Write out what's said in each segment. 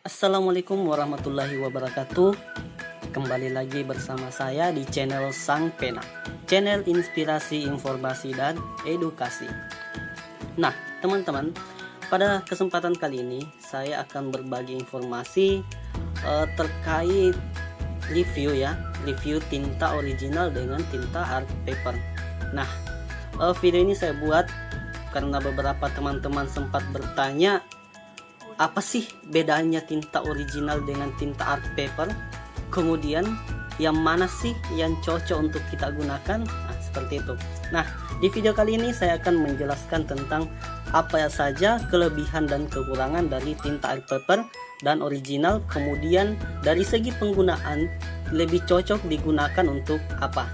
Assalamualaikum warahmatullahi wabarakatuh. Kembali lagi bersama saya di channel Sang Pena, channel inspirasi, informasi, dan edukasi. Nah teman-teman, pada kesempatan kali ini saya akan berbagi informasi terkait review tinta original dengan tinta art paper. Nah video ini saya buat karena beberapa teman-teman sempat bertanya, apa sih bedanya tinta original dengan tinta art paper, kemudian yang mana sih yang cocok untuk kita gunakan. Nah seperti itu. Nah di video kali ini saya akan menjelaskan tentang apa saja kelebihan dan kekurangan dari tinta art paper dan original, kemudian dari segi penggunaan lebih cocok digunakan untuk apa,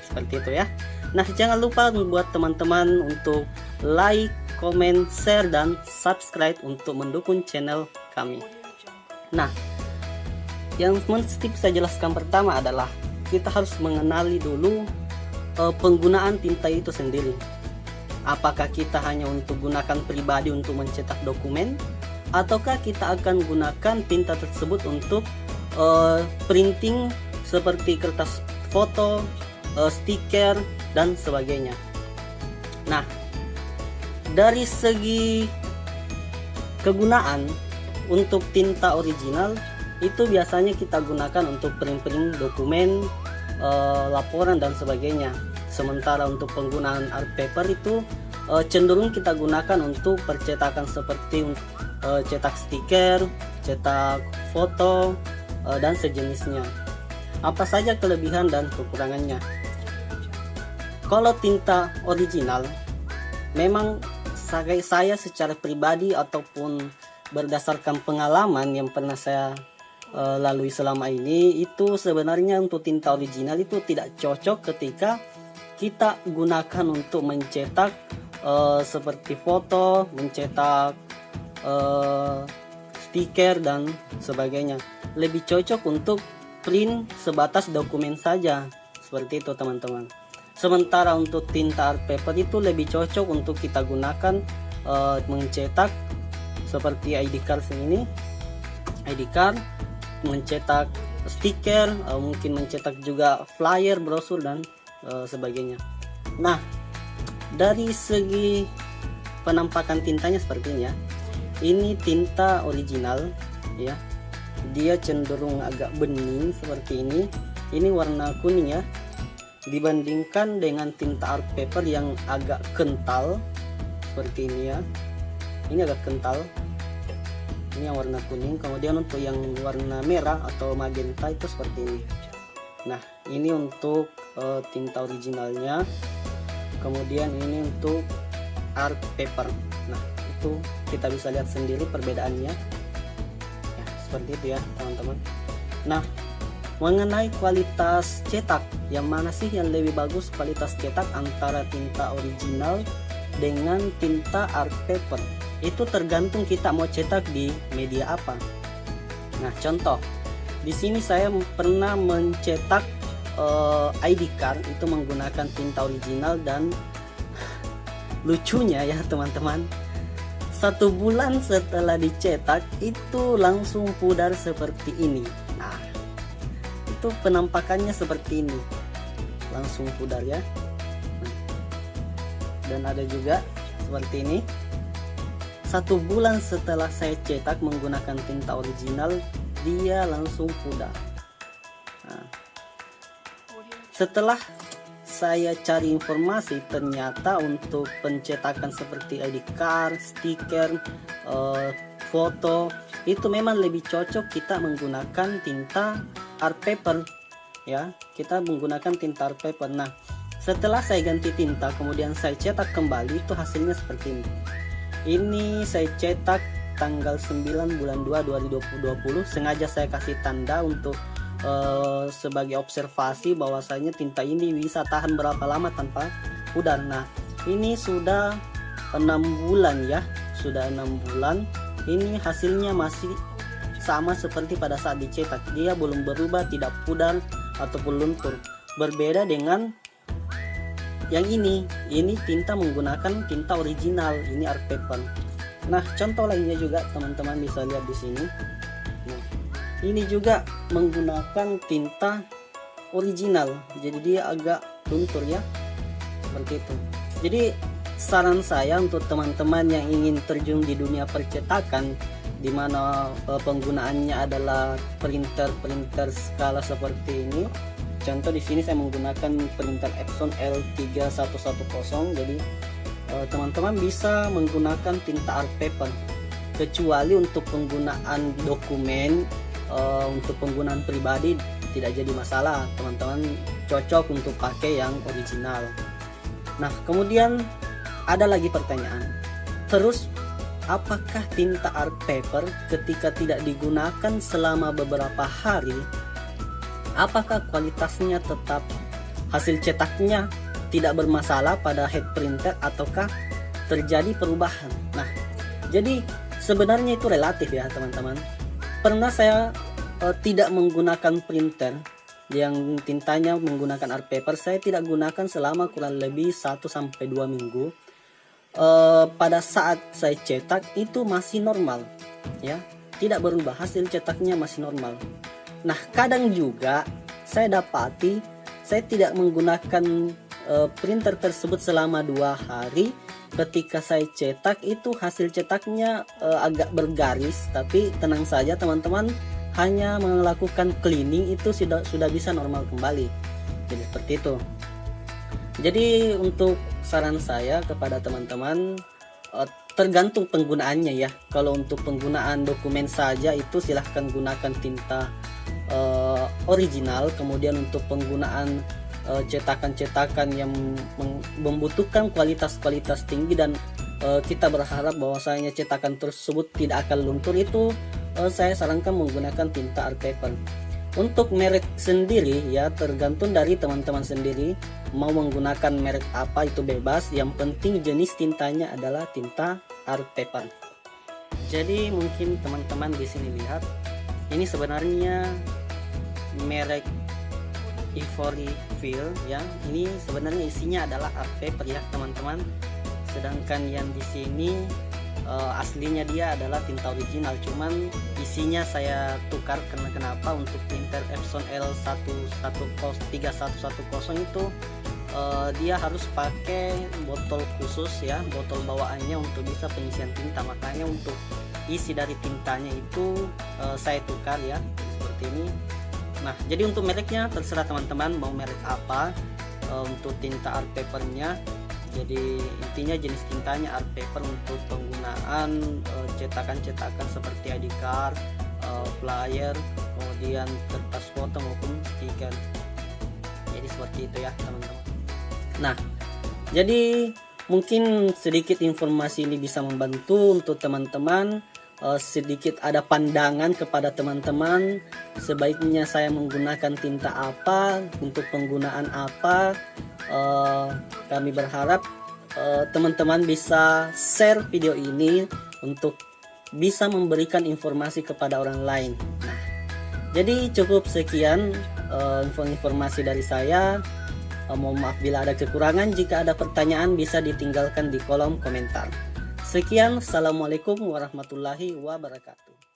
seperti itu ya. Nah jangan lupa buat teman-teman untuk like, komen, share, dan subscribe untuk mendukung channel kami. Nah yang mesti saya jelaskan pertama adalah kita harus mengenali dulu penggunaan tinta itu sendiri. Apakah kita hanya untuk gunakan pribadi untuk mencetak dokumen, ataukah kita akan gunakan tinta tersebut untuk printing seperti kertas foto, stiker, dan sebagainya. Nah dari segi kegunaan, untuk tinta original itu biasanya kita gunakan untuk print dokumen, laporan, dan sebagainya. Sementara untuk penggunaan art paper itu cenderung kita gunakan untuk percetakan seperti cetak stiker, cetak foto, dan sejenisnya. Apa saja kelebihan dan kekurangannya? Kalau tinta original, memang saya secara pribadi ataupun berdasarkan pengalaman yang pernah saya lalui selama ini, itu sebenarnya untuk tinta original itu tidak cocok ketika kita gunakan untuk mencetak seperti foto, mencetak stiker, dan sebagainya. Lebih cocok untuk print sebatas dokumen saja, seperti itu teman-teman. Sementara untuk tinta art paper itu lebih cocok untuk kita gunakan mencetak seperti ID card ini, ID card, mencetak stiker, mungkin mencetak juga flyer, brosur, dan sebagainya. Nah dari segi penampakan tintanya seperti ini ya. Ini tinta original ya, dia cenderung agak bening seperti ini. Ini warna kuning ya, dibandingkan dengan tinta art paper yang agak kental seperti ini ya. Ini agak kental, ini yang warna kuning. Kemudian untuk yang warna merah atau magenta itu seperti ini. Nah ini untuk tinta originalnya. Kemudian ini untuk art paper. Nah itu kita bisa lihat sendiri perbedaannya ya, seperti itu ya teman-teman. Nah mengenai kualitas cetak, yang mana sih yang lebih bagus kualitas cetak antara tinta original dengan tinta art paper? Itu tergantung kita mau cetak di media apa. Nah contoh, di sini saya pernah mencetak ID card itu menggunakan tinta original, dan lucunya ya teman-teman, 1 bulan setelah dicetak itu langsung pudar seperti ini. Nah itu penampakannya seperti ini, langsung pudar ya. Dan ada juga seperti ini, 1 bulan setelah saya cetak menggunakan tinta original, dia langsung pudar. Nah, setelah saya cari informasi, ternyata untuk pencetakan seperti ID card, stiker, foto, itu memang lebih cocok kita menggunakan tinta art paper ya. Kita menggunakan tinta art paper. Nah setelah saya ganti tinta kemudian saya cetak kembali, itu hasilnya seperti ini. Ini saya cetak tanggal 9 bulan 2 2020. Sengaja saya kasih tanda untuk sebagai observasi bahwasanya tinta ini bisa tahan berapa lama tanpa pudar. Nah ini sudah 6 bulan ya, sudah 6 bulan. Ini hasilnya masih sama seperti pada saat dicetak, dia belum berubah, tidak pudar ataupun luntur. Berbeda dengan yang ini tinta menggunakan tinta original, ini art paper. Nah contoh lainnya juga teman-teman bisa lihat di sini. ini juga menggunakan tinta original, jadi dia agak luntur ya, seperti itu. Jadi saran saya untuk teman-teman yang ingin terjun di dunia percetakan, di mana penggunaannya adalah printer skala seperti ini. Contoh di sini saya menggunakan printer Epson L3110. Jadi teman-teman bisa menggunakan tinta art paper, kecuali untuk penggunaan dokumen, untuk penggunaan pribadi tidak jadi masalah, teman-teman cocok untuk pakai yang original. Nah, kemudian ada lagi pertanyaan, terus apakah tinta art paper ketika tidak digunakan selama beberapa hari, apakah kualitasnya tetap, hasil cetaknya tidak bermasalah pada head printer ataukah terjadi perubahan? Nah, jadi sebenarnya itu relatif ya teman-teman. Pernah saya tidak menggunakan printer yang tintanya menggunakan art paper, saya tidak gunakan selama kurang lebih 1-2 minggu. Pada saat saya cetak itu masih normal ya, tidak berubah, hasil cetaknya masih normal. Nah, kadang juga saya dapati saya tidak menggunakan printer tersebut selama 2 hari. Ketika saya cetak itu hasil cetaknya agak bergaris, tapi tenang saja teman-teman, hanya melakukan cleaning itu sudah bisa normal kembali. Jadi seperti itu. Jadi untuk saran saya kepada teman-teman, tergantung penggunaannya ya. Kalau untuk penggunaan dokumen saja itu silahkan gunakan tinta original. Kemudian untuk penggunaan cetakan-cetakan yang membutuhkan kualitas tinggi dan kita berharap bahwasanya cetakan tersebut tidak akan luntur, itu saya sarankan menggunakan tinta art paper. Untuk merek sendiri ya tergantung dari teman-teman sendiri, mau menggunakan merek apa itu bebas, yang penting jenis tintanya adalah tinta art paper. Jadi mungkin teman-teman di sini lihat, ini sebenarnya merek Ivory Feel ya. Ini sebenarnya isinya adalah art paper ya teman-teman. Sedangkan yang di sini aslinya dia adalah tinta original, cuman isinya saya tukar karena kenapa, untuk printer Epson L3110 itu dia harus pakai botol khusus ya, botol bawaannya untuk bisa pengisian tinta. Makanya untuk isi dari tintanya itu saya tukar ya, seperti ini. Nah, jadi untuk mereknya terserah teman-teman mau merek apa. Untuk tinta art papernya, jadi intinya jenis tintanya art paper untuk penggunaan cetakan-cetakan seperti ID card, flyer, kemudian kertas foto maupun stiker. Jadi seperti itu ya teman-teman. Nah, jadi mungkin sedikit informasi ini bisa membantu untuk teman-teman. Sedikit ada pandangan kepada teman-teman, sebaiknya saya menggunakan tinta apa, untuk penggunaan apa. Kami berharap teman-teman bisa share video ini untuk bisa memberikan informasi kepada orang lain. Nah, jadi cukup sekian informasi dari saya. Mohon maaf bila ada kekurangan. Jika ada pertanyaan bisa ditinggalkan di kolom komentar. Sekian, assalamualaikum warahmatullahi wabarakatuh.